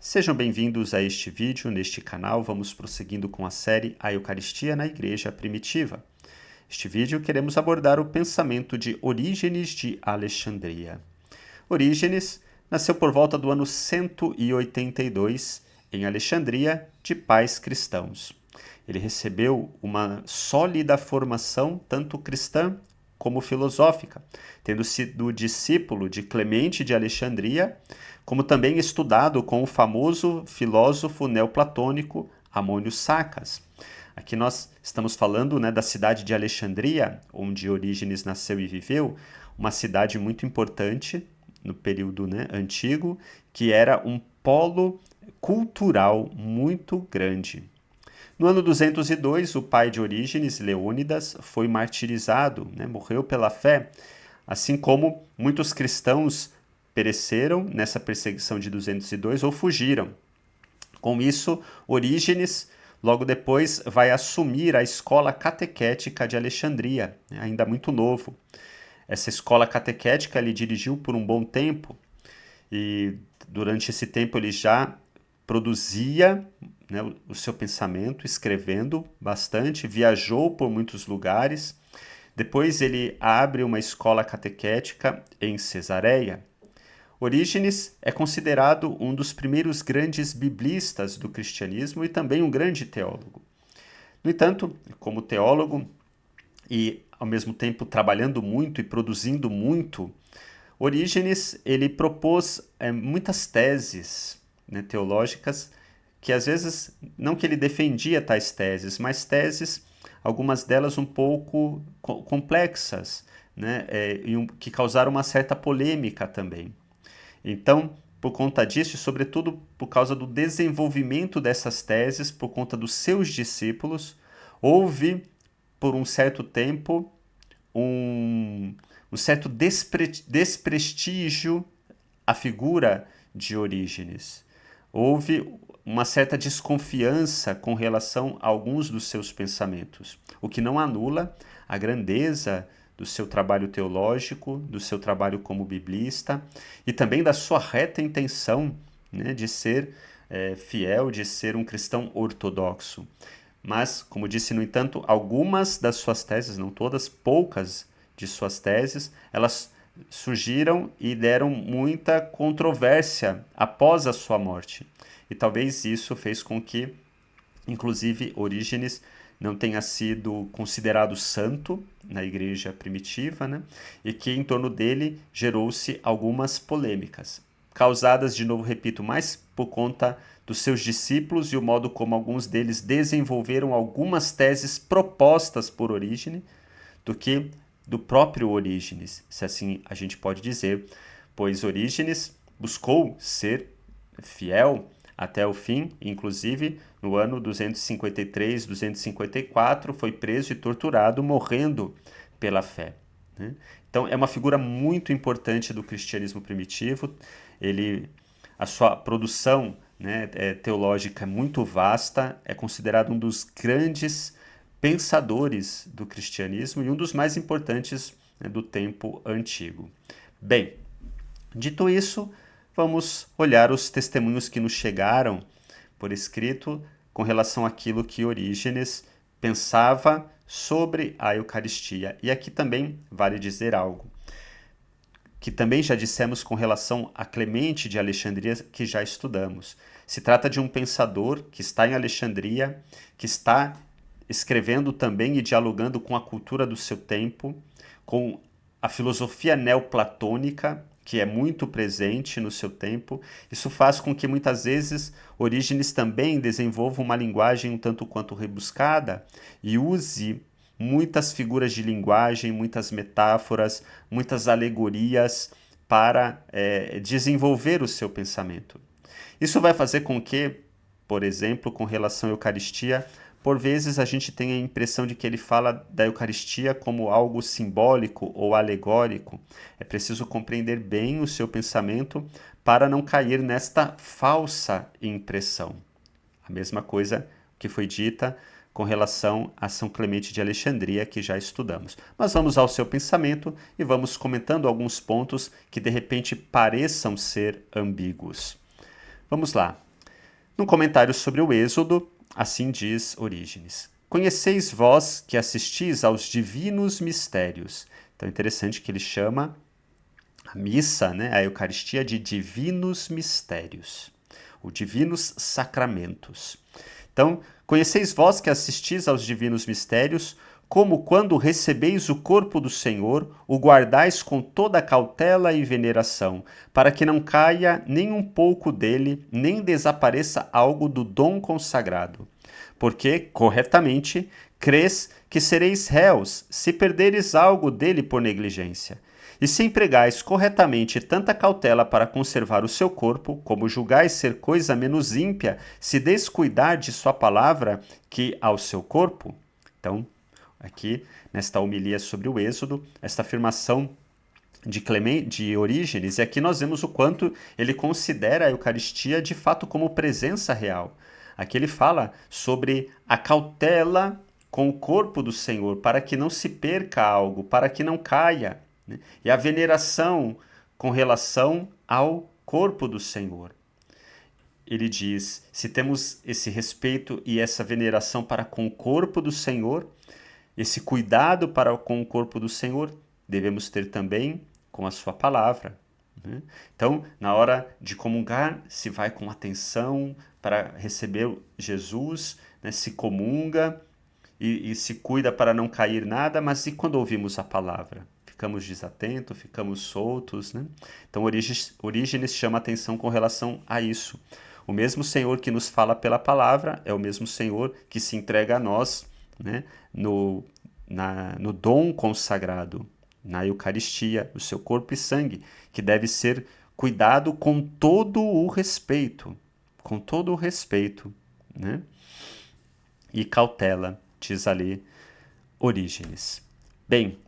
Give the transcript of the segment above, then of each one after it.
Sejam bem-vindos a este vídeo. Neste canal vamos prosseguindo com a série A Eucaristia na Igreja Primitiva. Neste vídeo queremos abordar o pensamento de Orígenes de Alexandria. Orígenes nasceu por volta do ano 182 em Alexandria, de pais cristãos. Ele recebeu uma sólida formação tanto cristã como filosófica, tendo sido discípulo de Clemente de Alexandria, como também estudado com o famoso filósofo neoplatônico Amônio Sacas. Aqui nós estamos falando, da cidade de Alexandria, onde Orígenes nasceu e viveu, uma cidade muito importante no período antigo, que era um polo cultural muito grande. No ano 202, o pai de Orígenes, Leônidas, foi martirizado, morreu pela fé, assim como muitos cristãos pereceram nessa perseguição de 202 ou fugiram. Com isso, Orígenes, logo depois, vai assumir a escola catequética de Alexandria, ainda muito novo. Essa escola catequética ele dirigiu por um bom tempo e durante esse tempo ele já produzia o seu pensamento, escrevendo bastante, viajou por muitos lugares. Depois ele abre uma escola catequética em Cesareia. Orígenes é considerado um dos primeiros grandes biblistas do cristianismo e também um grande teólogo. No entanto, como teólogo e ao mesmo tempo trabalhando muito e produzindo muito, Orígenes ele propôs muitas teses teológicas que às vezes, não que ele defendia tais teses, mas teses, algumas delas um pouco complexas, que causaram uma certa polêmica também. Então, por conta disso, e sobretudo por causa do desenvolvimento dessas teses, por conta dos seus discípulos, houve, por um certo tempo, um certo desprestígio à figura de Orígenes. Houve uma certa desconfiança com relação a alguns dos seus pensamentos, o que não anula a grandeza do seu trabalho teológico, do seu trabalho como biblista e também da sua reta intenção de ser fiel, de ser um cristão ortodoxo. Mas, como disse, no entanto, algumas das suas teses, não todas, poucas de suas teses, elas surgiram e deram muita controvérsia após a sua morte. E talvez isso fez com que, inclusive, Orígenes não tenha sido considerado santo na igreja primitiva, e que em torno dele gerou-se algumas polêmicas, causadas, de novo repito, mais por conta dos seus discípulos e o modo como alguns deles desenvolveram algumas teses propostas por Orígenes, do que do próprio Orígenes, se assim a gente pode dizer, pois Orígenes buscou ser fiel até o fim, inclusive no ano 253, 254, foi preso e torturado, morrendo pela fé. Então é uma figura muito importante do cristianismo primitivo. A sua produção teológica é muito vasta, é considerado um dos grandes pensadores do cristianismo e um dos mais importantes do tempo antigo. Bem, dito isso, vamos olhar os testemunhos que nos chegaram por escrito com relação àquilo que Orígenes pensava sobre a Eucaristia. E aqui também vale dizer algo que também já dissemos com relação a Clemente de Alexandria, que já estudamos. Se trata de um pensador que está em Alexandria, que está escrevendo também e dialogando com a cultura do seu tempo, com a filosofia neoplatônica, que é muito presente no seu tempo. Isso faz com que muitas vezes Orígenes também desenvolva uma linguagem um tanto quanto rebuscada e use muitas figuras de linguagem, muitas metáforas, muitas alegorias para desenvolver o seu pensamento. Isso vai fazer com que, por exemplo, com relação à Eucaristia, por vezes a gente tem a impressão de que ele fala da Eucaristia como algo simbólico ou alegórico. É preciso compreender bem o seu pensamento para não cair nesta falsa impressão. A mesma coisa que foi dita com relação a São Clemente de Alexandria, que já estudamos. Mas vamos ao seu pensamento e vamos comentando alguns pontos que de repente pareçam ser ambíguos. Vamos lá. No comentário sobre o Êxodo, assim diz Orígenes: Conheceis vós que assistis aos divinos mistérios. Então é interessante que ele chama a missa, né, a Eucaristia, de divinos mistérios, ou divinos sacramentos. Então, conheceis vós que assistis aos divinos mistérios, como quando recebeis o corpo do Senhor, o guardais com toda cautela e veneração, para que não caia nem um pouco dele, nem desapareça algo do dom consagrado. Porque, corretamente, crês que sereis réus se perderes algo dele por negligência. E se empregais corretamente tanta cautela para conservar o seu corpo, como julgais ser coisa menos ímpia se descuidar de sua palavra que ao seu corpo? Então, aqui, nesta homilia sobre o Êxodo, esta afirmação de Orígenes, e aqui nós vemos o quanto ele considera a Eucaristia de fato como presença real. Aqui ele fala sobre a cautela com o corpo do Senhor, para que não se perca algo, para que não caia, né? E a veneração com relação ao corpo do Senhor. Ele diz, se temos esse respeito e essa veneração para com o corpo do Senhor, esse cuidado para com o corpo do Senhor, devemos ter também com a sua palavra, né? Então, na hora de comungar, se vai com atenção para receber Jesus, né? Se comunga e se cuida para não cair nada, mas e quando ouvimos a palavra? Ficamos desatentos, ficamos soltos, né? Então, Orígenes chama atenção com relação a isso. O mesmo Senhor que nos fala pela palavra é o mesmo Senhor que se entrega a nós, né? No dom consagrado, na Eucaristia, o seu corpo e sangue, que deve ser cuidado com todo o respeito, né? E cautela, diz ali Orígenes. Bem,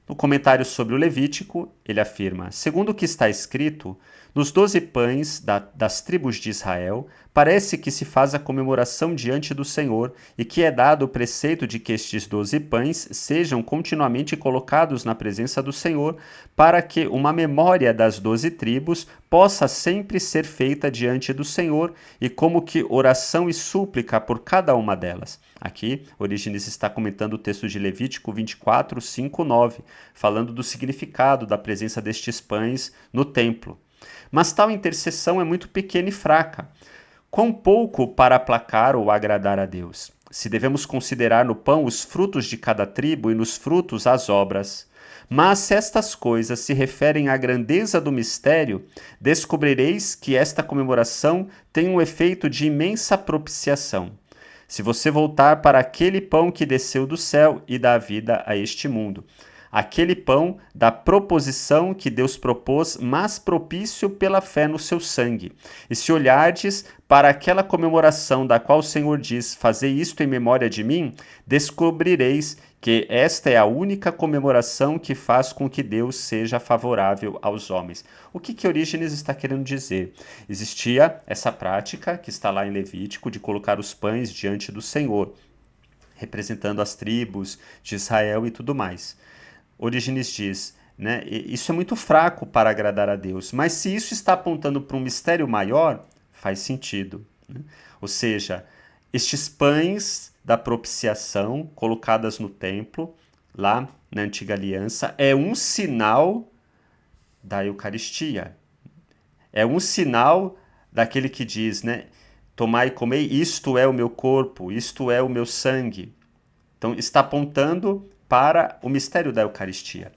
no comentário sobre o Levítico, ele afirma, segundo o que está escrito, nos 12 pães das tribos de Israel, parece que se faz a comemoração diante do Senhor e que é dado o preceito de que estes 12 pães sejam continuamente colocados na presença do Senhor, para que uma memória das 12 tribos possa sempre ser feita diante do Senhor e como que oração e súplica por cada uma delas. Aqui, Orígenes está comentando o texto de Levítico 24, 5, 9, falando do significado da presença destes pães no templo. Mas tal intercessão é muito pequena e fraca. Quão pouco para aplacar ou agradar a Deus? Se devemos considerar no pão os frutos de cada tribo e nos frutos as obras. Mas se estas coisas se referem à grandeza do mistério, descobrireis que esta comemoração tem um efeito de imensa propiciação. Se você voltar para aquele pão que desceu do céu e dá vida a este mundo, aquele pão da proposição que Deus propôs, mas propício pela fé no seu sangue. E se olhardes para aquela comemoração da qual o Senhor diz, fazei isto em memória de mim, descobrireis que esta é a única comemoração que faz com que Deus seja favorável aos homens. O que Orígenes está querendo dizer? Existia essa prática, que está lá em Levítico, de colocar os pães diante do Senhor, representando as tribos de Israel e tudo mais. Orígenes diz, né, isso é muito fraco para agradar a Deus, mas se isso está apontando para um mistério maior, faz sentido, né? Ou seja, estes pães da propiciação colocadas no templo, lá na Antiga Aliança, é um sinal da Eucaristia. É um sinal daquele que diz, né, tomai e comei, isto é o meu corpo, isto é o meu sangue. Então, está apontando para o mistério da Eucaristia.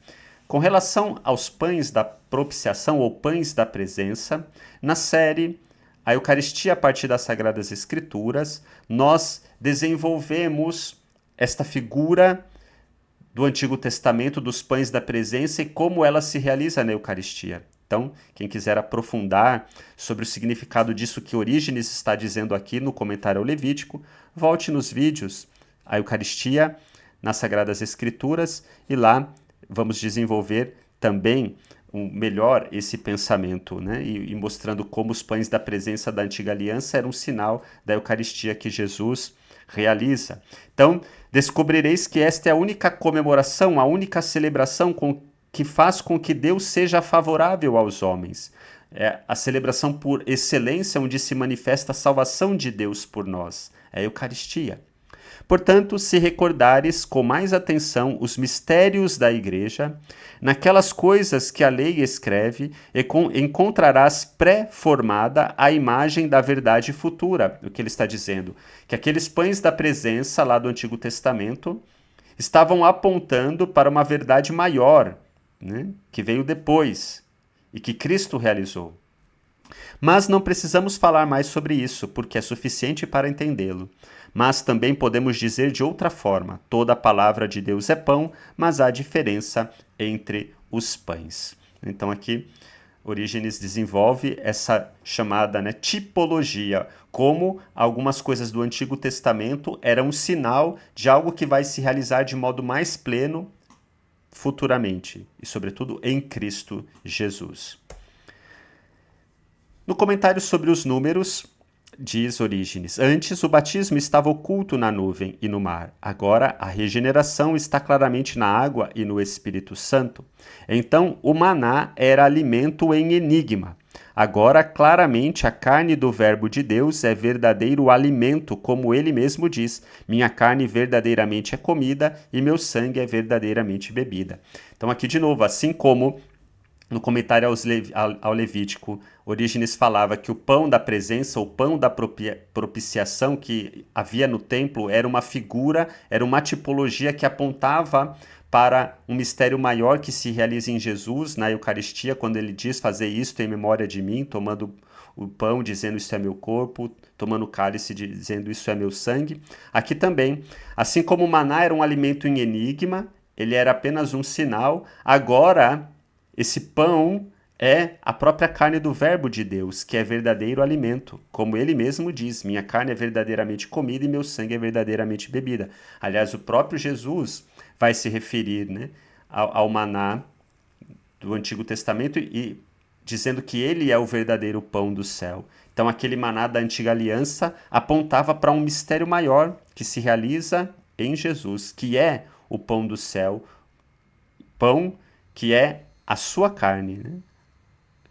Com relação aos pães da propiciação ou pães da presença, na série A Eucaristia a partir das Sagradas Escrituras, nós desenvolvemos esta figura do Antigo Testamento dos pães da presença e como ela se realiza na Eucaristia. Então, quem quiser aprofundar sobre o significado disso que Orígenes está dizendo aqui no comentário ao Levítico, volte nos vídeos A Eucaristia nas Sagradas Escrituras e lá vamos desenvolver também melhor esse pensamento, né? E mostrando como os pães da presença da Antiga Aliança eram um sinal da Eucaristia que Jesus realiza. Então, descobrireis que esta é a única comemoração, a única celebração que faz com que Deus seja favorável aos homens. é a celebração por excelência onde se manifesta a salvação de Deus por nós, é a Eucaristia. Portanto, se recordares com mais atenção os mistérios da Igreja, naquelas coisas que a lei escreve, encontrarás pré-formada a imagem da verdade futura. O que ele está dizendo? Que aqueles pães da presença lá do Antigo Testamento estavam apontando para uma verdade maior, né, que veio depois e que Cristo realizou. Mas não precisamos falar mais sobre isso, porque é suficiente para entendê-lo. Mas também podemos dizer de outra forma: toda a palavra de Deus é pão, mas há diferença entre os pães. Então aqui Orígenes desenvolve essa chamada, né, tipologia, como algumas coisas do Antigo Testamento eram um sinal de algo que vai se realizar de modo mais pleno futuramente, e sobretudo em Cristo Jesus. No comentário sobre os números, diz Orígenes: antes o batismo estava oculto na nuvem e no mar. Agora a regeneração está claramente na água e no Espírito Santo. Então o maná era alimento em enigma. Agora claramente a carne do Verbo de Deus é verdadeiro alimento, como ele mesmo diz: minha carne verdadeiramente é comida e meu sangue é verdadeiramente bebida. Então aqui de novo, assim como no comentário ao Levítico, Orígenes falava que o pão da presença, o pão da propiciação que havia no templo, era uma figura, era uma tipologia que apontava para um mistério maior que se realiza em Jesus, na Eucaristia, quando ele diz: fazer isto em memória de mim, tomando o pão, dizendo isso é meu corpo, tomando o cálice, dizendo isso é meu sangue. Aqui também, assim como o maná era um alimento em enigma, ele era apenas um sinal, agora esse pão é a própria carne do Verbo de Deus, que é verdadeiro alimento. Como ele mesmo diz: minha carne é verdadeiramente comida e meu sangue é verdadeiramente bebida. Aliás, o próprio Jesus vai se referir, né, ao maná do Antigo Testamento e dizendo que ele é o verdadeiro pão do céu. Então aquele maná da Antiga Aliança apontava para um mistério maior que se realiza em Jesus, que é o pão do céu, pão que é a sua carne, né?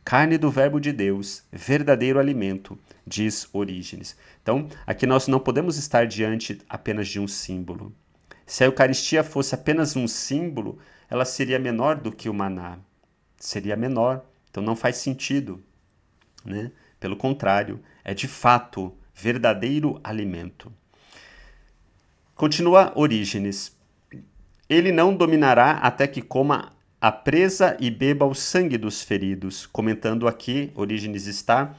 Carne do Verbo de Deus, verdadeiro alimento, diz Orígenes. Então, aqui nós não podemos estar diante apenas de um símbolo. Se a Eucaristia fosse apenas um símbolo, ela seria menor do que o maná. Seria menor, então não faz sentido, né? Pelo contrário, é de fato verdadeiro alimento. Continua Orígenes: ele não dominará até que coma a presa e beba o sangue dos feridos. Comentando aqui, Orígenes está,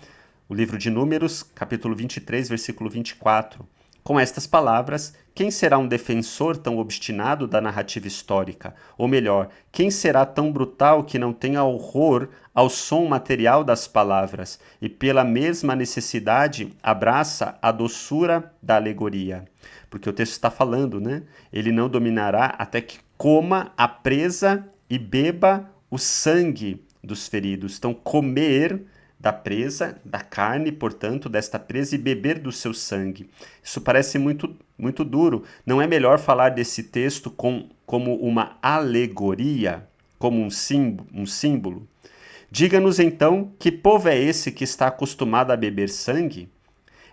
o livro de Números, capítulo 23, versículo 24. Com estas palavras, quem será um defensor tão obstinado da narrativa histórica? Ou melhor, quem será tão brutal que não tenha horror ao som material das palavras e pela mesma necessidade abraça a doçura da alegoria? Porque o texto está falando, né? Ele não dominará até que coma a presa e beba o sangue dos feridos. Então, comer da presa, da carne, portanto, desta presa, e beber do seu sangue. Isso parece muito, muito duro. Não é melhor falar desse texto como uma alegoria, como um símbolo? Diga-nos, então, que povo é esse que está acostumado a beber sangue?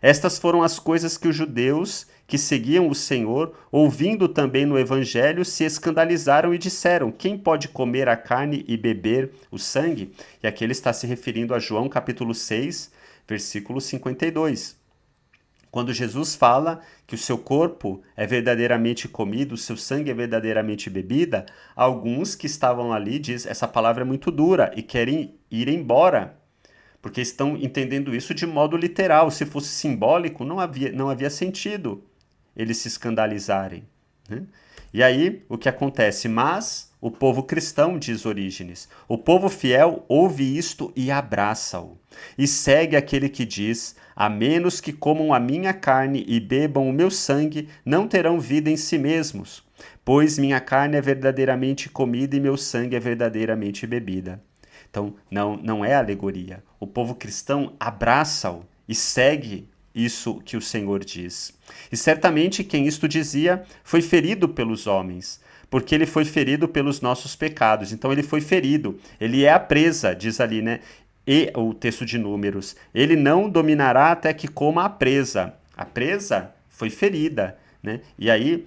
Estas foram as coisas que os judeus que seguiam o Senhor, ouvindo também no Evangelho, se escandalizaram e disseram: quem pode comer a carne e beber o sangue? E aqui ele está se referindo a João capítulo 6, versículo 52. Quando Jesus fala que o seu corpo é verdadeiramente comido, o seu sangue é verdadeiramente bebida, alguns que estavam ali dizem: essa palavra é muito dura, e querem ir embora, porque estão entendendo isso de modo literal. Se fosse simbólico, não havia sentido eles se escandalizarem, né? E aí, o que acontece? Mas o povo cristão, diz Orígenes, o povo fiel ouve isto e abraça-o, e segue aquele que diz: a menos que comam a minha carne e bebam o meu sangue, não terão vida em si mesmos, pois minha carne é verdadeiramente comida e meu sangue é verdadeiramente bebida. Então, não é alegoria. O povo cristão abraça-o e segue isso que o Senhor diz. E certamente quem isto dizia foi ferido pelos homens, porque ele foi ferido pelos nossos pecados. Então ele foi ferido. Ele é a presa, diz ali, né? E o texto de Números, ele não dominará até que coma a presa. A presa foi ferida, né? E aí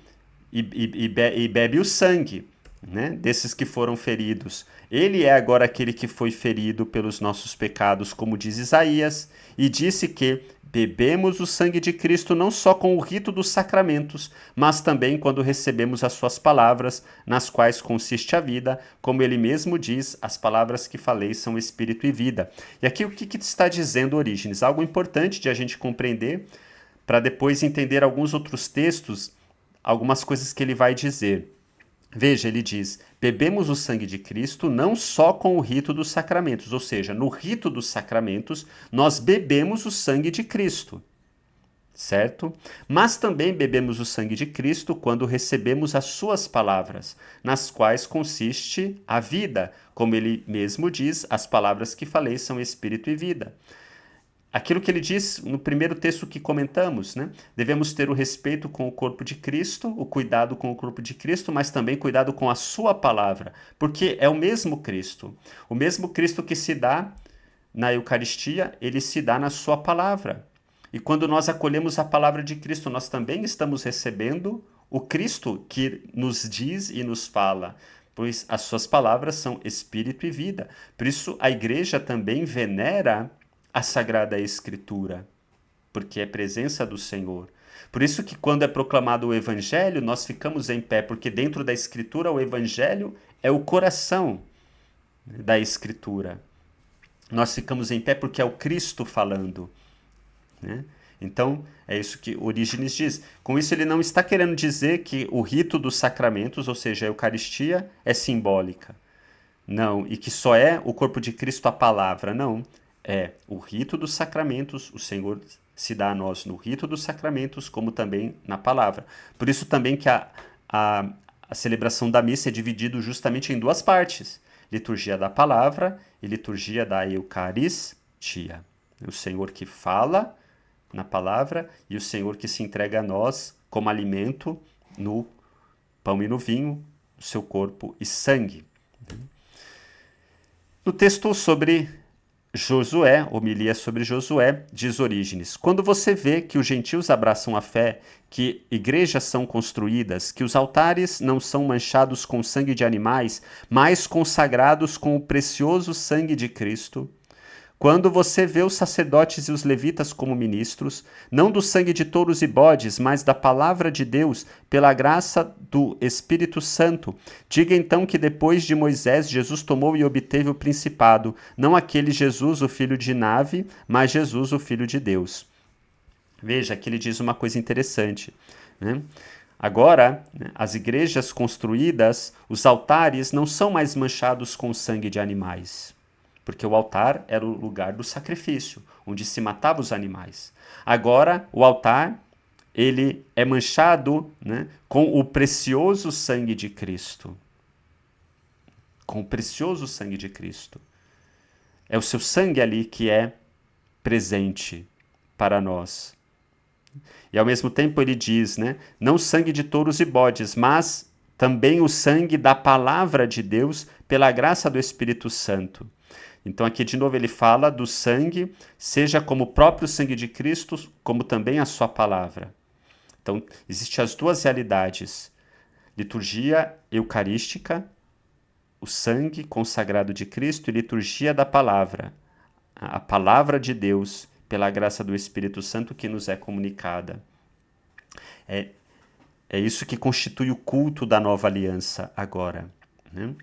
e bebe o sangue, né, desses que foram feridos. Ele é agora aquele que foi ferido pelos nossos pecados, como diz Isaías, e disse que bebemos o sangue de Cristo não só com o rito dos sacramentos, mas também quando recebemos as suas palavras, nas quais consiste a vida, como ele mesmo diz, as palavras que falei são espírito e vida. E aqui o que está dizendo Orígenes? Algo importante de a gente compreender, para depois entender alguns outros textos, algumas coisas que ele vai dizer. Veja, ele diz: bebemos o sangue de Cristo não só com o rito dos sacramentos, ou seja, no rito dos sacramentos nós bebemos o sangue de Cristo, certo? Mas também bebemos o sangue de Cristo quando recebemos as suas palavras, nas quais consiste a vida, como ele mesmo diz, as palavras que falei são espírito e vida. Aquilo que ele diz no primeiro texto que comentamos, né? Devemos ter o respeito com o corpo de Cristo, o cuidado com o corpo de Cristo, mas também cuidado com a sua palavra, porque é o mesmo Cristo. O mesmo Cristo que se dá na Eucaristia, ele se dá na sua palavra. E quando nós acolhemos a palavra de Cristo, nós também estamos recebendo o Cristo que nos diz e nos fala, pois as suas palavras são espírito e vida. Por isso a igreja também venera a Sagrada Escritura, porque é presença do Senhor. Por isso que quando é proclamado o Evangelho, nós ficamos em pé, porque dentro da Escritura o Evangelho é o coração da Escritura. Nós ficamos em pé porque é o Cristo falando, né? Então, é isso que Orígenes diz. Com isso, ele não está querendo dizer que o rito dos sacramentos, ou seja, a Eucaristia, é simbólica. Não, e que só é o corpo de Cristo a palavra. Não. É o rito dos sacramentos, o Senhor se dá a nós no rito dos sacramentos, como também na palavra. Por isso também que a celebração da missa é dividida justamente em duas partes: liturgia da palavra e liturgia da Eucaristia. O Senhor que fala na palavra e o Senhor que se entrega a nós como alimento no pão e no vinho, o seu corpo e sangue. No texto sobre Josué, homilia sobre Josué, diz Orígenes: quando você vê que os gentios abraçam a fé, que igrejas são construídas, que os altares não são manchados com sangue de animais, mas consagrados com o precioso sangue de Cristo, quando você vê os sacerdotes e os levitas como ministros, não do sangue de touros e bodes, mas da palavra de Deus, pela graça do Espírito Santo, diga então que depois de Moisés, Jesus tomou e obteve o principado, não aquele Jesus, o filho de Nave, mas Jesus, o filho de Deus. Veja, aqui ele diz uma coisa interessante, né? Agora, as igrejas construídas, os altares não são mais manchados com sangue de animais, porque o altar era o lugar do sacrifício, onde se matava os animais. Agora, o altar, ele é manchado, né, com o precioso sangue de Cristo. Com o precioso sangue de Cristo. É o seu sangue ali que é presente para nós. E ao mesmo tempo ele diz, né, não sangue de touros e bodes, mas também o sangue da palavra de Deus pela graça do Espírito Santo. Então aqui de novo ele fala do sangue, seja como o próprio sangue de Cristo, como também a sua palavra. Então existem as duas realidades: liturgia eucarística, o sangue consagrado de Cristo, e liturgia da palavra, a palavra de Deus, pela graça do Espírito Santo que nos é comunicada. É isso que constitui o culto da nova aliança agora, né?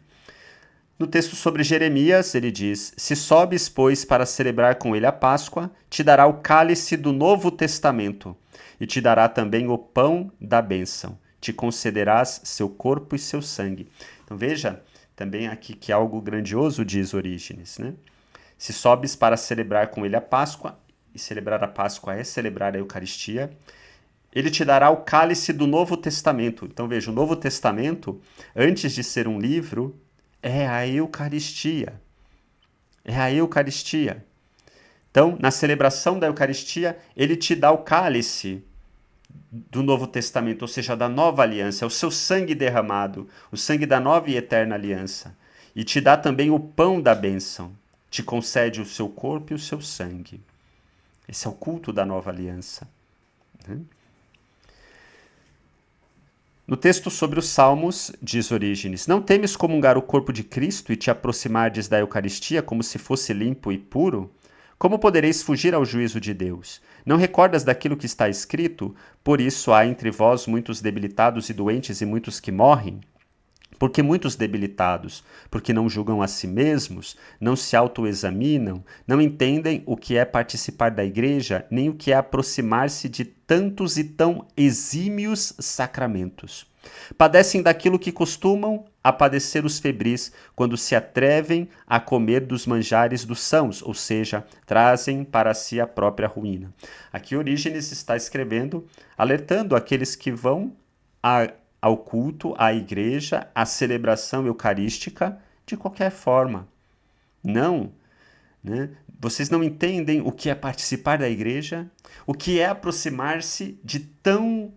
No texto sobre Jeremias, ele diz: se sobes, pois, para celebrar com ele a Páscoa, te dará o cálice do Novo Testamento, e te dará também o pão da bênção. Te concederás seu corpo e seu sangue. Então veja, também aqui que algo grandioso diz Orígenes, né? Se sobes para celebrar com ele a Páscoa, e celebrar a Páscoa é celebrar a Eucaristia, ele te dará o cálice do Novo Testamento. Então veja, o Novo Testamento, antes de ser um livro, é a Eucaristia. É a Eucaristia. Então, na celebração da Eucaristia, ele te dá o cálice do Novo Testamento, ou seja, da nova aliança, é o seu sangue derramado, o sangue da nova e eterna aliança. E te dá também o pão da bênção. te concede o seu corpo e o seu sangue. Esse é o culto da nova aliança. Né? No texto sobre os Salmos, diz Orígenes, não temes comungar o corpo de Cristo e te aproximardes da Eucaristia como se fosse limpo e puro? Como podereis fugir ao juízo de Deus? Não recordas daquilo que está escrito? Por isso há entre vós muitos debilitados e doentes e muitos que morrem? Porque muitos debilitados, porque não julgam a si mesmos, não se autoexaminam, não entendem o que é participar da igreja, nem o que é aproximar-se de tantos e tão exímios sacramentos. Padecem daquilo que costumam a padecer os febris, quando se atrevem a comer dos manjares dos sãos, ou seja, trazem para si a própria ruína. Aqui Orígenes está escrevendo, alertando aqueles que vão ao culto, à igreja, à celebração eucarística, de qualquer forma. Não, né? Vocês não entendem o que é participar da igreja, o que é aproximar-se de tão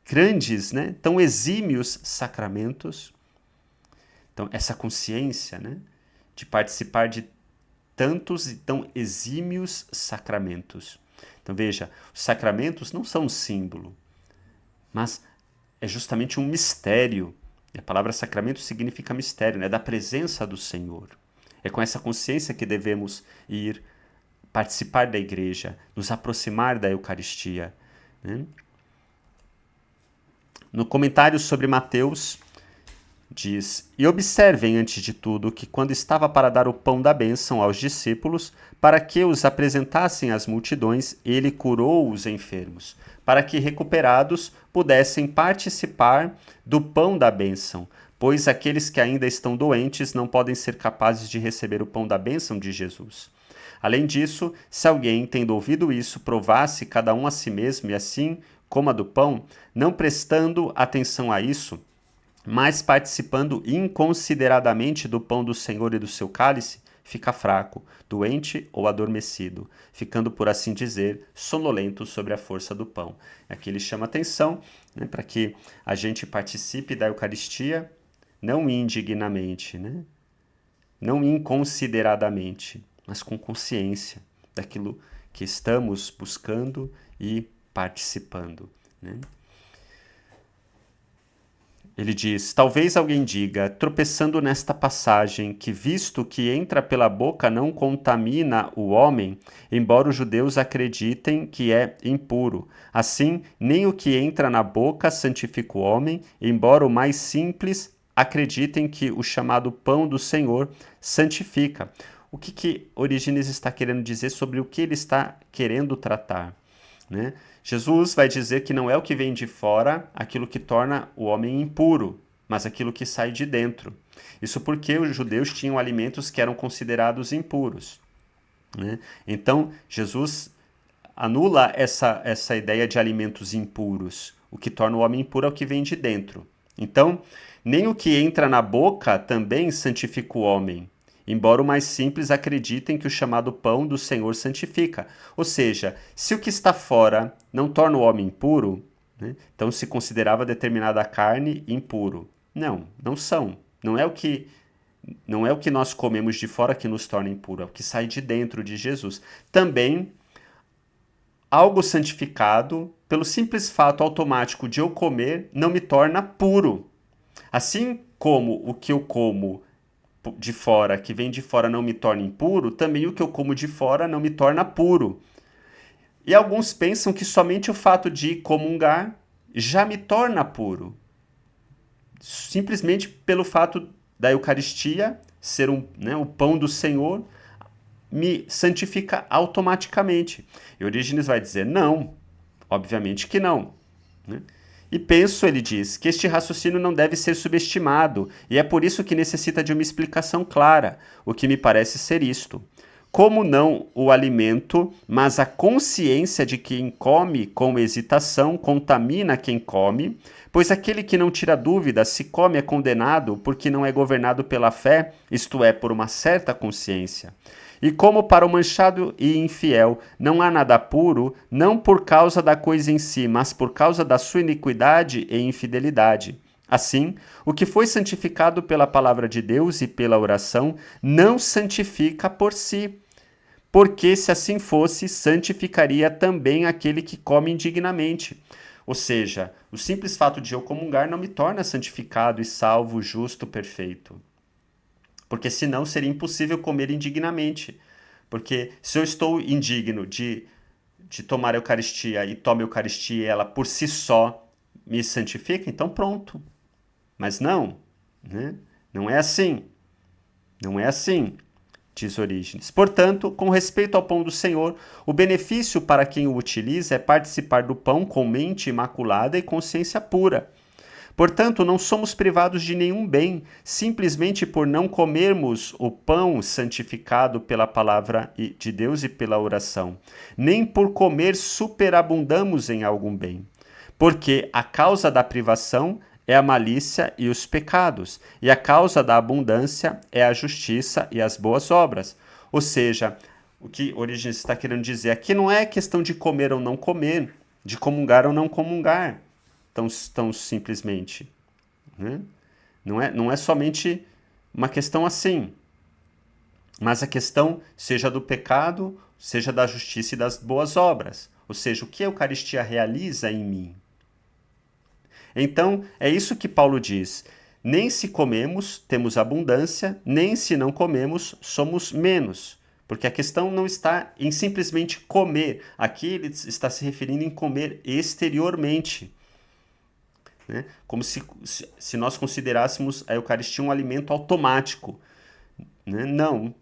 grandes, né, tão exímios sacramentos. Então, essa consciência, né, de participar de tantos e tão exímios sacramentos. Então, veja, os sacramentos não são um símbolo, mas é justamente um mistério. E a palavra sacramento significa mistério, né, da presença do Senhor. É com essa consciência que devemos ir participar da igreja, nos aproximar da Eucaristia, né? No comentário sobre Mateus, diz, e observem antes de tudo que quando estava para dar o pão da bênção aos discípulos, para que os apresentassem às multidões, ele curou os enfermos, para que recuperados pudessem participar do pão da bênção, pois aqueles que ainda estão doentes não podem ser capazes de receber o pão da bênção de Jesus. Além disso, se alguém, tendo ouvido isso, provasse cada um a si mesmo e assim coma do pão, não prestando atenção a isso, mas participando inconsideradamente do pão do Senhor e do seu cálice, fica fraco, doente ou adormecido, ficando, por assim dizer, sonolento sobre a força do pão. Aqui ele chama atenção, né, para que a gente participe da Eucaristia não indignamente, né, não inconsideradamente, mas com consciência daquilo que estamos buscando e participando, né? Ele diz, talvez alguém diga, tropeçando nesta passagem, que visto que entra pela boca não contamina o homem, embora os judeus acreditem que é impuro. Assim, nem o que entra na boca santifica o homem, embora o mais simples acreditem que o chamado pão do Senhor santifica. O que Orígenes está querendo dizer sobre o que ele está querendo tratar, né? Jesus vai dizer que não é o que vem de fora aquilo que torna o homem impuro, mas aquilo que sai de dentro. Isso porque os judeus tinham alimentos que eram considerados impuros, né? Então, Jesus anula essa ideia de alimentos impuros. O que torna o homem impuro é o que vem de dentro. Então, nem o que entra na boca também santifica o homem, embora o mais simples acreditem que o chamado pão do Senhor santifica. Ou seja, se o que está fora não torna o homem impuro, né, então se considerava determinada carne impuro. Não, não são. Não é o que nós comemos de fora que nos torna impuro, é o que sai de dentro de Jesus. Também, algo santificado, pelo simples fato automático de eu comer, não me torna puro. Assim como o que eu como de fora, que vem de fora, não me torna impuro, também o que eu como de fora não me torna puro. E alguns pensam que somente o fato de comungar já me torna puro. Simplesmente pelo fato da Eucaristia ser o pão do Senhor, me santifica automaticamente. E Orígenes vai dizer, não, obviamente que não, né? E penso, ele diz, que este raciocínio não deve ser subestimado, e é por isso que necessita de uma explicação clara, o que me parece ser isto. Como não o alimento, mas a consciência de quem come com hesitação contamina quem come, pois aquele que não tira dúvida se come é condenado porque não é governado pela fé, isto é, por uma certa consciência. E como para o manchado e infiel não há nada puro, não por causa da coisa em si, mas por causa da sua iniquidade e infidelidade. Assim, o que foi santificado pela palavra de Deus e pela oração não santifica por si, porque se assim fosse, santificaria também aquele que come indignamente. Ou seja, o simples fato de eu comungar não me torna santificado e salvo, justo, perfeito. Porque senão seria impossível comer indignamente. Porque se eu estou indigno de tomar a Eucaristia e tomo a Eucaristia e ela por si só me santifica, então pronto. Mas não, né? Não é assim. Não é assim, diz Orígenes. Portanto, com respeito ao pão do Senhor, o benefício para quem o utiliza é participar do pão com mente imaculada e consciência pura. Portanto, não somos privados de nenhum bem, simplesmente por não comermos o pão santificado pela palavra de Deus e pela oração. Nem por comer superabundamos em algum bem. Porque a causa da privação é a malícia e os pecados, e a causa da abundância é a justiça e as boas obras. Ou seja, o que Orígenes está querendo dizer aqui não é questão de comer ou não comer, de comungar ou não comungar, tão simplesmente. Né? Não é somente uma questão assim, mas a questão seja do pecado, seja da justiça e das boas obras. Ou seja, o que a Eucaristia realiza em mim. Então, é isso que Paulo diz. Nem se comemos, temos abundância, nem se não comemos, somos menos. Porque a questão não está em simplesmente comer. Aqui ele está se referindo em comer exteriormente. Né? Como se nós considerássemos a Eucaristia um alimento automático. Né? Não.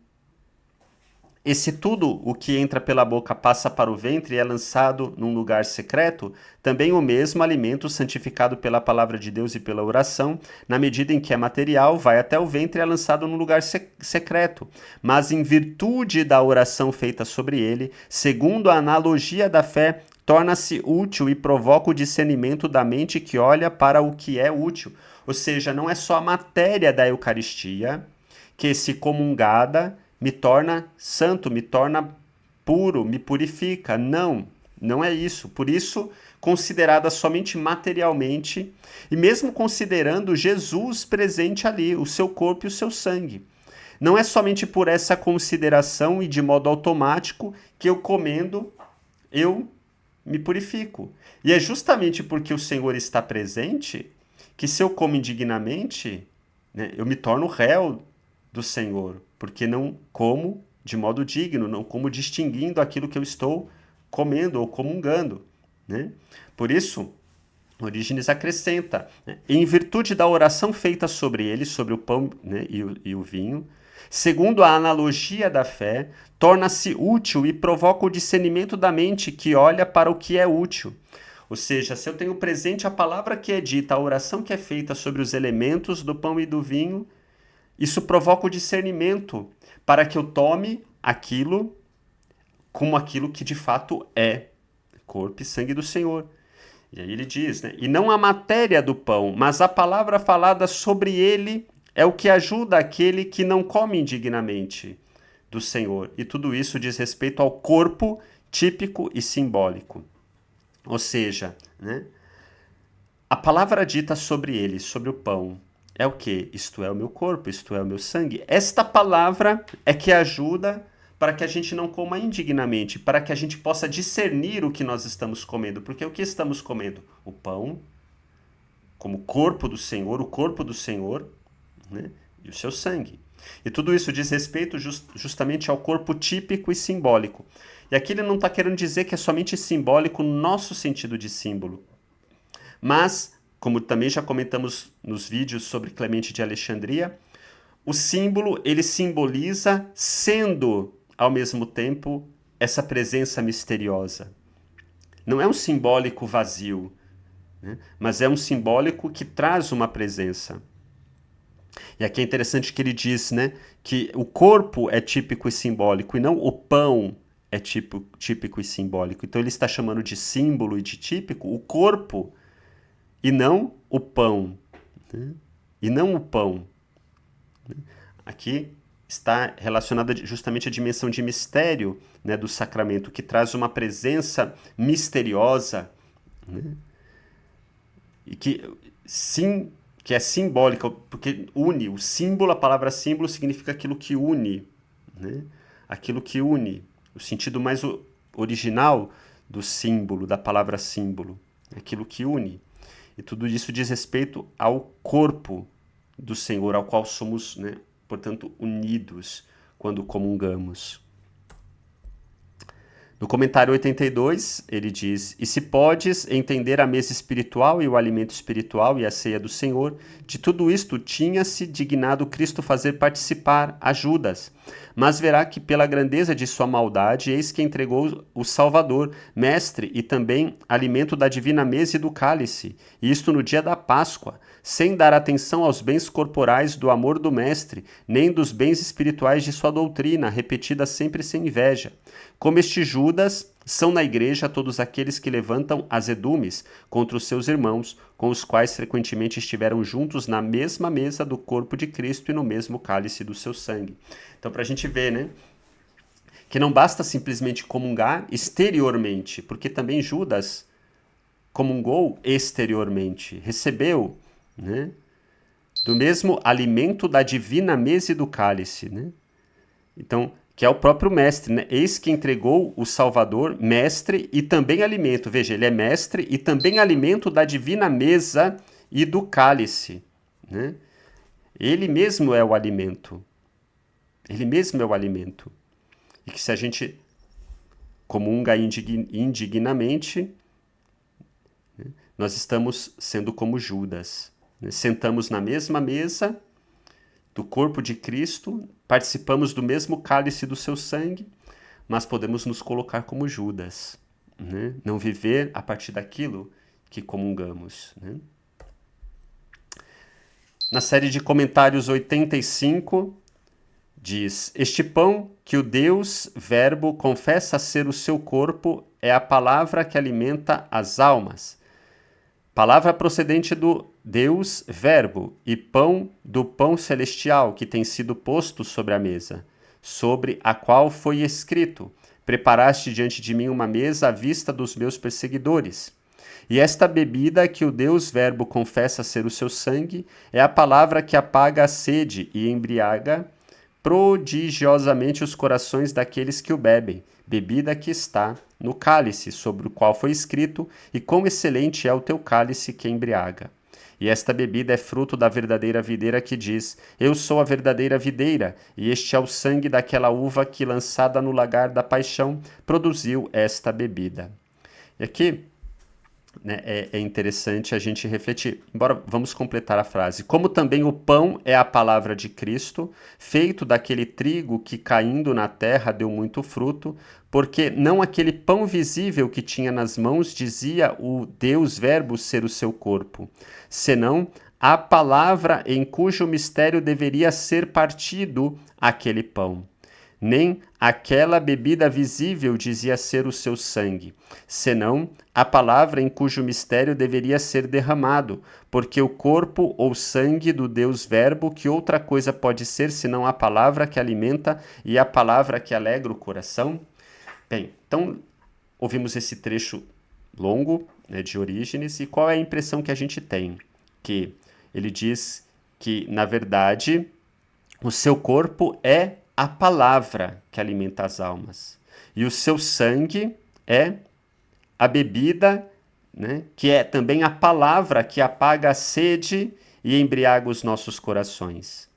E se tudo o que entra pela boca passa para o ventre e é lançado num lugar secreto, também o mesmo alimento santificado pela palavra de Deus e pela oração, na medida em que é material, vai até o ventre e é lançado num lugar secreto. Mas em virtude da oração feita sobre ele, segundo a analogia da fé, torna-se útil e provoca o discernimento da mente que olha para o que é útil. Ou seja, não é só a matéria da Eucaristia que, se comungada, me torna santo, me torna puro, me purifica. Não, não é isso. Por isso, considerada somente materialmente, e mesmo considerando Jesus presente ali, o seu corpo e o seu sangue. Não é somente por essa consideração e de modo automático que eu comendo, eu me purifico. E é justamente porque o Senhor está presente que, se eu como indignamente, né, eu me torno réu do Senhor, porque não como de modo digno, não como distinguindo aquilo que eu estou comendo ou comungando. Né? Por isso, Orígenes acrescenta, né, em virtude da oração feita sobre ele, sobre o pão, né, e o vinho, segundo a analogia da fé, torna-se útil e provoca o discernimento da mente que olha para o que é útil. Ou seja, se eu tenho presente a palavra que é dita, a oração que é feita sobre os elementos do pão e do vinho, isso provoca o discernimento para que eu tome aquilo como aquilo que de fato é corpo e sangue do Senhor. E aí ele diz, né? E não a matéria do pão, mas a palavra falada sobre ele é o que ajuda aquele que não come indignamente do Senhor. E tudo isso diz respeito ao corpo típico e simbólico. Ou seja, né? A palavra dita sobre ele, sobre o pão, é o que? Isto é o meu corpo, isto é o meu sangue. Esta palavra é que ajuda para que a gente não coma indignamente, para que a gente possa discernir o que nós estamos comendo. Porque o que estamos comendo? O pão, como corpo do Senhor, o corpo do Senhor, né? E o seu sangue. E tudo isso diz respeito justamente ao corpo típico e simbólico. E aqui ele não está querendo dizer que é somente simbólico no nosso sentido de símbolo. Mas, como também já comentamos nos vídeos sobre Clemente de Alexandria, o símbolo, ele simboliza sendo, ao mesmo tempo, essa presença misteriosa. Não é um simbólico vazio, né? Mas é um simbólico que traz uma presença. E aqui é interessante que ele diz, né, que o corpo é típico e simbólico, e não o pão é típico e simbólico. Então ele está chamando de símbolo e de típico o corpo, e não o pão. Né? E não o pão. Aqui está relacionada justamente à dimensão de mistério, né, do sacramento, que traz uma presença misteriosa, né? E que, sim, que é simbólica, porque une, o símbolo, a palavra símbolo significa aquilo que une, né? Aquilo que une, o sentido mais original do símbolo, da palavra símbolo, aquilo que une. E tudo isso diz respeito ao corpo do Senhor, ao qual somos, né, portanto, unidos quando comungamos. No comentário 82, ele diz: E se podes entender a mesa espiritual e o alimento espiritual e a ceia do Senhor, de tudo isto tinha-se dignado Cristo fazer participar a Judas. Mas verá que pela grandeza de sua maldade, eis que entregou o Salvador, mestre e também alimento da divina mesa e do cálice, e isto no dia da Páscoa, sem dar atenção aos bens corporais do amor do mestre, nem dos bens espirituais de sua doutrina, repetida sempre sem inveja. Como este Judas, são na igreja todos aqueles que levantam azedumes contra os seus irmãos, com os quais frequentemente estiveram juntos na mesma mesa do corpo de Cristo e no mesmo cálice do seu sangue. Então, para a gente ver, né, que não basta simplesmente comungar exteriormente, porque também Judas comungou exteriormente, recebeu, né, do mesmo alimento da divina mesa e do cálice, né? Então, que é o próprio mestre, né? Eis que entregou o Salvador, mestre e também alimento. Veja, ele é mestre e também alimento da divina mesa e do cálice, né? Ele mesmo é o alimento. Ele mesmo é o alimento. E que se a gente comunga indignamente, né, nós estamos sendo como Judas, né? Sentamos na mesma mesa do corpo de Cristo, participamos do mesmo cálice do seu sangue, mas podemos nos colocar como Judas, né? Não viver a partir daquilo que comungamos, né? Na série de comentários 85, diz: Este pão que o Deus Verbo confessa ser o seu corpo é a palavra que alimenta as almas. Palavra procedente do Deus Verbo e pão do pão celestial que tem sido posto sobre a mesa, sobre a qual foi escrito: Preparaste diante de mim uma mesa à vista dos meus perseguidores. E esta bebida que o Deus Verbo confessa ser o seu sangue é a palavra que apaga a sede e embriaga prodigiosamente os corações daqueles que o bebem, bebida que está no cálice, sobre o qual foi escrito: E quão excelente é o teu cálice que embriaga. E esta bebida é fruto da verdadeira videira que diz: Eu sou a verdadeira videira, e este é o sangue daquela uva que, lançada no lagar da paixão, produziu esta bebida. E aqui, né, é interessante a gente refletir. Embora vamos completar a frase. Como também o pão é a palavra de Cristo, feito daquele trigo que, caindo na terra, deu muito fruto, porque não aquele pão visível que tinha nas mãos dizia o Deus Verbo ser o seu corpo, senão a palavra em cujo mistério deveria ser partido aquele pão. Nem aquela bebida visível dizia ser o seu sangue, senão a palavra em cujo mistério deveria ser derramado, porque o corpo ou sangue do Deus Verbo, que outra coisa pode ser senão a palavra que alimenta e a palavra que alegra o coração? Bem, então ouvimos esse trecho longo, né, de Orígenes, e qual é a impressão que a gente tem? Que ele diz que, na verdade, o seu corpo é a palavra que alimenta as almas. E o seu sangue é a bebida, né, que é também a palavra que apaga a sede e embriaga os nossos corações.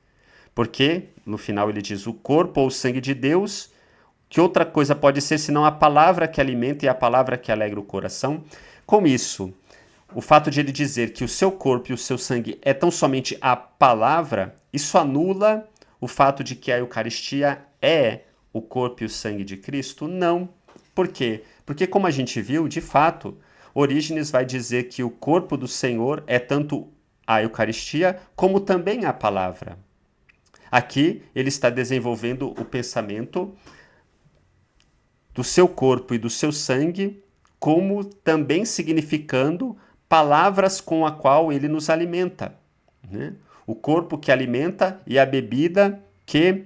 Porque, no final ele diz, o corpo ou o sangue de Deus, que outra coisa pode ser senão a palavra que alimenta e a palavra que alegra o coração? Com isso, o fato de ele dizer que o seu corpo e o seu sangue é tão somente a palavra, isso anula o fato de que a Eucaristia é o corpo e o sangue de Cristo? Não. Por quê? Porque, como a gente viu, de fato, Orígenes vai dizer que o corpo do Senhor é tanto a Eucaristia como também a palavra. Aqui ele está desenvolvendo o pensamento do seu corpo e do seu sangue, como também significando palavras com a qual ele nos alimenta, né? O corpo que alimenta e a bebida que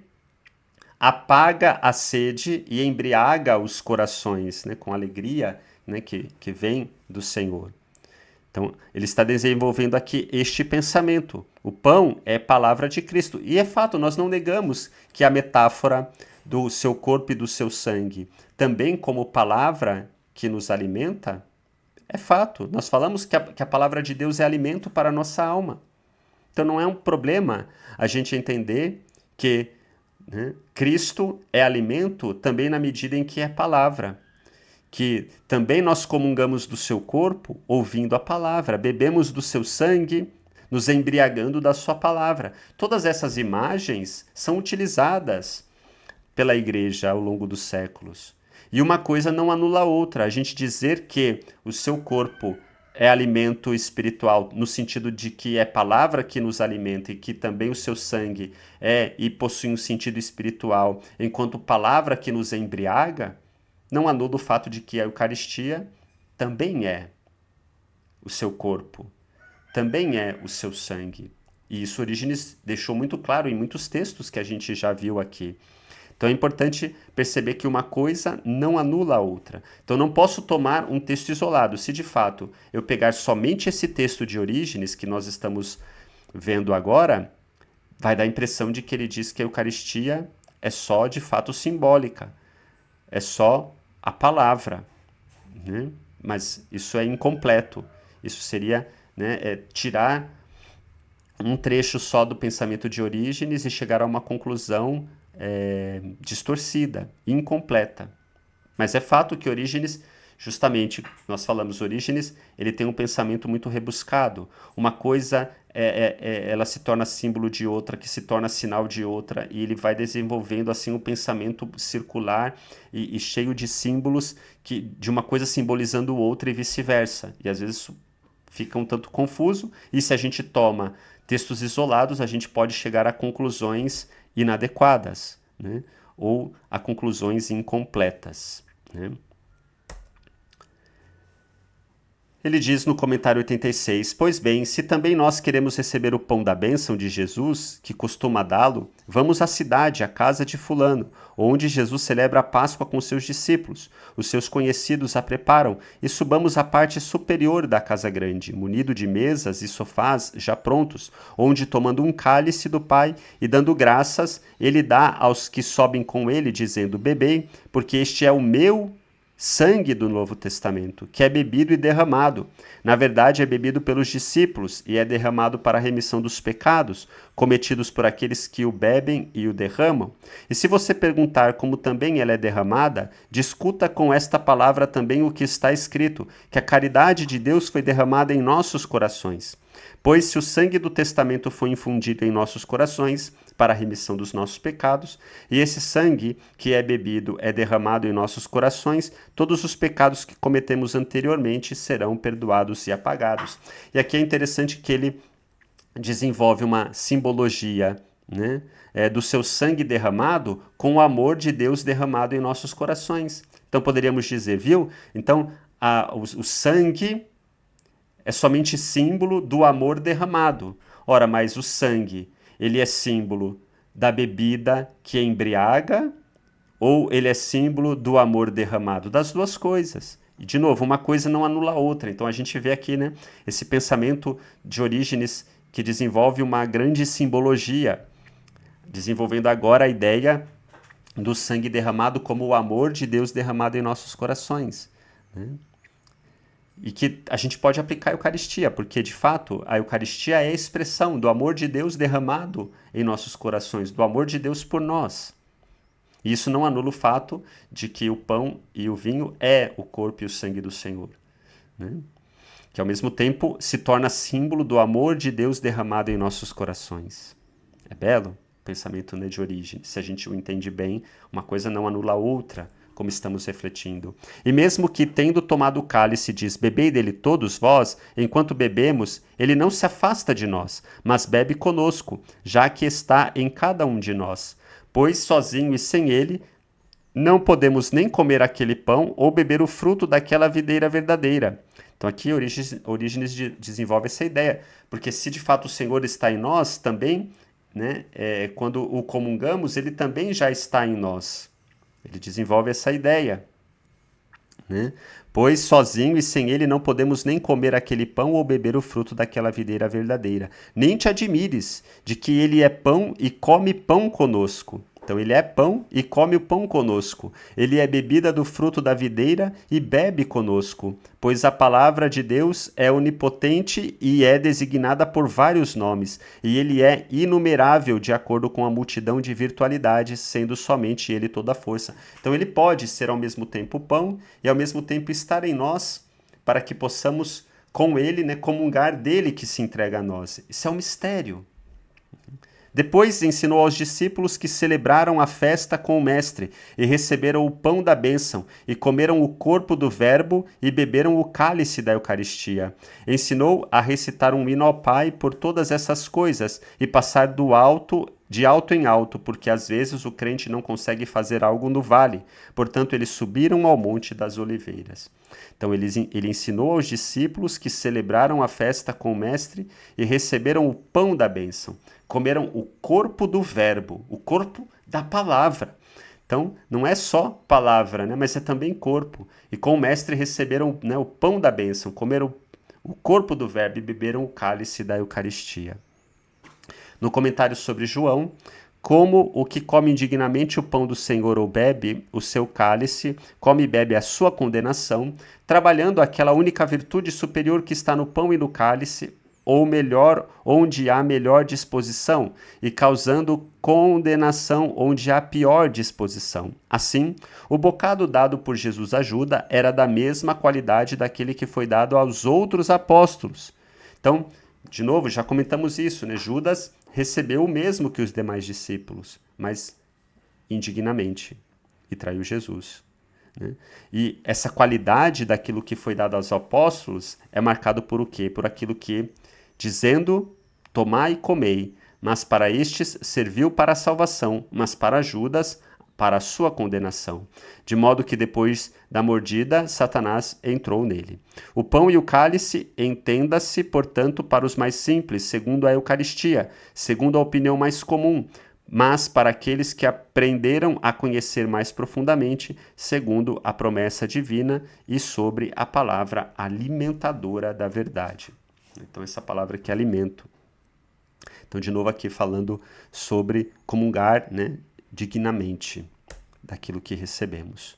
apaga a sede e embriaga os corações, né, com alegria, né, que vem do Senhor. Então, ele está desenvolvendo aqui este pensamento. O pão é palavra de Cristo. E é fato, nós não negamos que a metáfora do seu corpo e do seu sangue, também como palavra que nos alimenta, é fato. Nós falamos que a palavra de Deus é alimento para a nossa alma. Então, não é um problema a gente entender que, né, Cristo é alimento também na medida em que é palavra. Que também nós comungamos do seu corpo, ouvindo a palavra, bebemos do seu sangue, nos embriagando da sua palavra. Todas essas imagens são utilizadas pela igreja ao longo dos séculos. E uma coisa não anula a outra. A gente dizer que o seu corpo é alimento espiritual, no sentido de que é palavra que nos alimenta e que também o seu sangue é e possui um sentido espiritual, enquanto palavra que nos embriaga, não anula o fato de que a Eucaristia também é o seu corpo, também é o seu sangue. E isso Orígenes deixou muito claro em muitos textos que a gente já viu aqui. Então é importante perceber que uma coisa não anula a outra. Então não posso tomar um texto isolado. Se de fato eu pegar somente esse texto de Orígenes que nós estamos vendo agora, vai dar a impressão de que ele diz que a Eucaristia é só de fato simbólica, é só a palavra, né? Mas isso é incompleto. Isso seria, né, tirar um trecho só do pensamento de Orígenes e chegar a uma conclusão distorcida, incompleta. Mas é fato que Orígenes, justamente, nós falamos Orígenes, ele tem um pensamento muito rebuscado. Uma coisa ela se torna símbolo de outra, que se torna sinal de outra, e ele vai desenvolvendo assim um pensamento circular e cheio de símbolos, de uma coisa simbolizando outra e vice-versa. E às vezes isso fica um tanto confuso, e se a gente toma textos isolados, a gente pode chegar a conclusões inadequadas, né? Ou a conclusões incompletas, né? Ele diz no comentário 86, pois bem, se também nós queremos receber o pão da bênção de Jesus, que costuma dá-lo, vamos à cidade, à casa de fulano, onde Jesus celebra a Páscoa com seus discípulos. Os seus conhecidos a preparam, e subamos à parte superior da casa grande, munido de mesas e sofás já prontos, onde, tomando um cálice do Pai e dando graças, ele dá aos que sobem com ele, dizendo, bebei, porque este é o meu sangue do Novo Testamento, que é bebido e derramado. Na verdade, é bebido pelos discípulos e é derramado para a remissão dos pecados, cometidos por aqueles que o bebem e o derramam. E se você perguntar como também ela é derramada, discuta com esta palavra também o que está escrito, que a caridade de Deus foi derramada em nossos corações. Pois se o sangue do testamento foi infundido em nossos corações, para a remissão dos nossos pecados, e esse sangue que é bebido é derramado em nossos corações, todos os pecados que cometemos anteriormente serão perdoados e apagados. E aqui é interessante que ele desenvolve uma simbologia, né, do seu sangue derramado com o amor de Deus derramado em nossos corações. Então poderíamos dizer, viu? Então o sangue é somente símbolo do amor derramado. Ora, mas o sangue, ele é símbolo da bebida que embriaga ou ele é símbolo do amor derramado? Das duas coisas. E, de novo, uma coisa não anula a outra. Então, a gente vê aqui, né, esse pensamento de Orígenes que desenvolve uma grande simbologia, desenvolvendo agora a ideia do sangue derramado como o amor de Deus derramado em nossos corações, né? E que a gente pode aplicar a Eucaristia, porque, de fato, a Eucaristia é a expressão do amor de Deus derramado em nossos corações, do amor de Deus por nós. E isso não anula o fato de que o pão e o vinho é o corpo e o sangue do Senhor, né? Que, ao mesmo tempo, se torna símbolo do amor de Deus derramado em nossos corações. É belo o pensamento, né, de origem. Se a gente o entende bem, uma coisa não anula a outra, como estamos refletindo. E mesmo que, tendo tomado o cálice, diz, bebei dele todos vós, enquanto bebemos, ele não se afasta de nós, mas bebe conosco, já que está em cada um de nós. Pois, sozinho e sem ele, não podemos nem comer aquele pão ou beber o fruto daquela videira verdadeira. Então aqui Orígenes desenvolve essa ideia, porque se de fato o Senhor está em nós também, né, quando o comungamos, ele também já está em nós. Ele desenvolve essa ideia, né? Pois sozinho e sem ele não podemos nem comer aquele pão ou beber o fruto daquela videira verdadeira. Nem te admires de que ele é pão e come pão conosco. Então ele é pão e come o pão conosco. Ele é bebida do fruto da videira e bebe conosco. Pois a palavra de Deus é onipotente e é designada por vários nomes. E ele é inumerável de acordo com a multidão de virtualidades, sendo somente ele toda a força. Então ele pode ser ao mesmo tempo pão e ao mesmo tempo estar em nós, para que possamos com ele, né, comungar dele que se entrega a nós. Isso é um mistério. Depois ensinou aos discípulos que celebraram a festa com o Mestre e receberam o pão da bênção e comeram o corpo do Verbo e beberam o cálice da Eucaristia. Ensinou a recitar um hino ao Pai por todas essas coisas e passar de alto em alto, porque às vezes o crente não consegue fazer algo no vale. Portanto, eles subiram ao Monte das Oliveiras. Então, ele ensinou aos discípulos que celebraram a festa com o Mestre e receberam o pão da bênção. Comeram o corpo do Verbo, o corpo da palavra. Então, não é só palavra, né, mas é também corpo. E com o Mestre receberam, né, o pão da bênção, comeram o corpo do Verbo e beberam o cálice da Eucaristia. No comentário sobre João, como o que come indignamente o pão do Senhor ou bebe o seu cálice, come e bebe a sua condenação, trabalhando aquela única virtude superior que está no pão e no cálice, ou melhor, onde há melhor disposição, e causando condenação onde há pior disposição. Assim, o bocado dado por Jesus a Judas era da mesma qualidade daquele que foi dado aos outros apóstolos. Então, de novo, já comentamos isso, né? Judas recebeu o mesmo que os demais discípulos, mas indignamente, e traiu Jesus. Né? E essa qualidade daquilo que foi dado aos apóstolos é marcado por o quê? Por aquilo que, dizendo, tomai e comei, mas para estes serviu para a salvação, mas para Judas, para a sua condenação. De modo que depois da mordida, Satanás entrou nele. O pão e o cálice, entenda-se, portanto, para os mais simples, segundo a Eucaristia, segundo a opinião mais comum, mas para aqueles que aprenderam a conhecer mais profundamente, segundo a promessa divina e sobre a palavra alimentadora da verdade. Então, essa palavra que é alimento. Então, de novo aqui falando sobre comungar, né, dignamente daquilo que recebemos.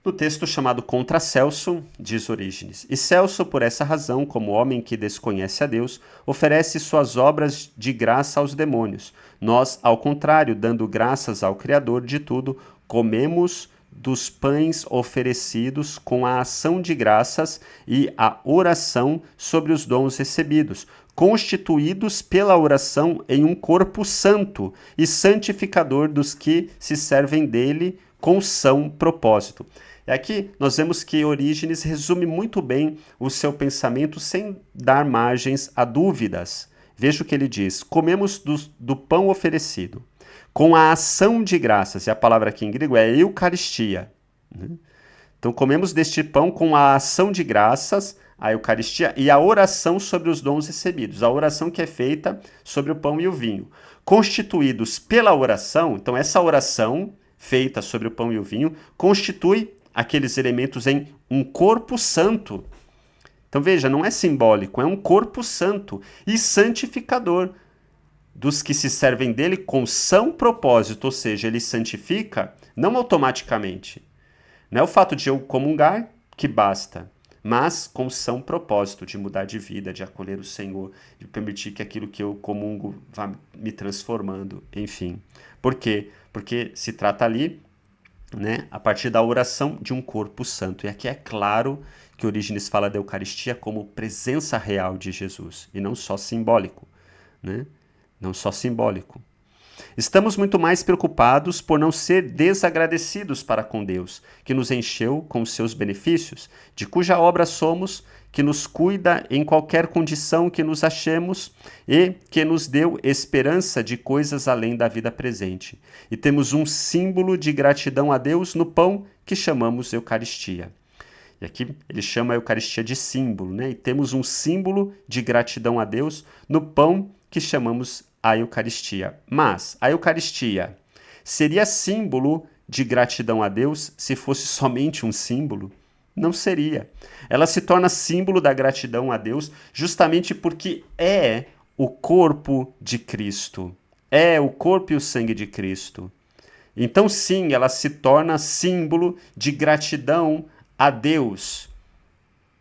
No texto chamado Contra Celso, diz Orígenes: E Celso, por essa razão, como homem que desconhece a Deus, oferece suas obras de graça aos demônios. Nós, ao contrário, dando graças ao Criador de tudo, comemos dos pães oferecidos com a ação de graças e a oração sobre os dons recebidos, constituídos pela oração em um corpo santo e santificador dos que se servem dele com são propósito. E aqui nós vemos que Orígenes resume muito bem o seu pensamento sem dar margens a dúvidas. Veja o que ele diz: comemos do pão oferecido com a ação de graças, e a palavra aqui em grego é Eucaristia. Então comemos deste pão com a ação de graças, a Eucaristia, e a oração sobre os dons recebidos, a oração que é feita sobre o pão e o vinho. Constituídos pela oração, então essa oração feita sobre o pão e o vinho constitui aqueles elementos em um corpo santo. Então veja, não é simbólico, é um corpo santo e santificador dos que se servem dele com são propósito, ou seja, ele santifica não automaticamente. Não é o fato de eu comungar que basta, mas com são propósito de mudar de vida, de acolher o Senhor, de permitir que aquilo que eu comungo vá me transformando, enfim. Por quê? Porque se trata ali, né, a partir da oração de um corpo santo. E aqui é claro que Orígenes fala da Eucaristia como presença real de Jesus, e não só simbólico, né? Não só simbólico. Estamos muito mais preocupados por não ser desagradecidos para com Deus, que nos encheu com os seus benefícios, de cuja obra somos, que nos cuida em qualquer condição que nos achemos e que nos deu esperança de coisas além da vida presente. E temos um símbolo de gratidão a Deus no pão que chamamos Eucaristia. E aqui ele chama a Eucaristia de símbolo, né? E temos um símbolo de gratidão a Deus no pão que chamamos a Eucaristia. Mas a Eucaristia seria símbolo de gratidão a Deus se fosse somente um símbolo? Não seria. Ela se torna símbolo da gratidão a Deus justamente porque é o corpo de Cristo. É o corpo e o sangue de Cristo. Então, sim, ela se torna símbolo de gratidão a Deus.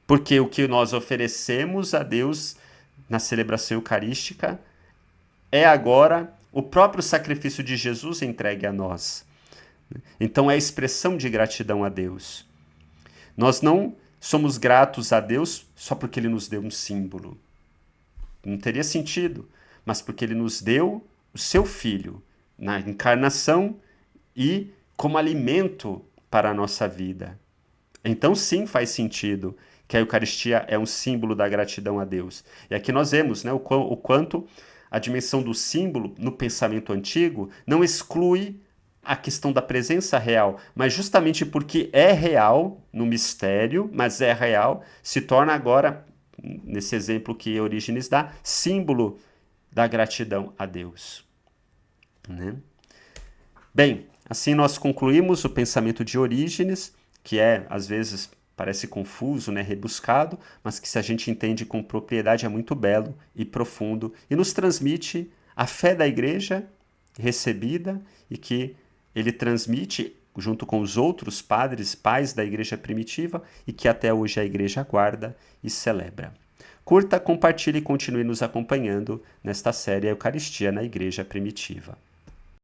Porque o que nós oferecemos a Deus na celebração eucarística é agora o próprio sacrifício de Jesus entregue a nós. Então, é a expressão de gratidão a Deus. Nós não somos gratos a Deus só porque Ele nos deu um símbolo. Não teria sentido, mas porque Ele nos deu o seu Filho na encarnação e como alimento para a nossa vida. Então, sim, faz sentido que a Eucaristia é um símbolo da gratidão a Deus. E aqui nós vemos, né, o quanto a dimensão do símbolo no pensamento antigo não exclui a questão da presença real, mas justamente porque é real no mistério, mas é real, se torna agora, nesse exemplo que Orígenes dá, símbolo da gratidão a Deus. Né? Bem, assim nós concluímos o pensamento de Orígenes, que é, às vezes, parece confuso, né, rebuscado, mas que se a gente entende com propriedade é muito belo e profundo e nos transmite a fé da Igreja recebida e que ele transmite junto com os outros padres, pais da Igreja primitiva e que até hoje a Igreja guarda e celebra. Curta, compartilhe e continue nos acompanhando nesta série Eucaristia na Igreja Primitiva.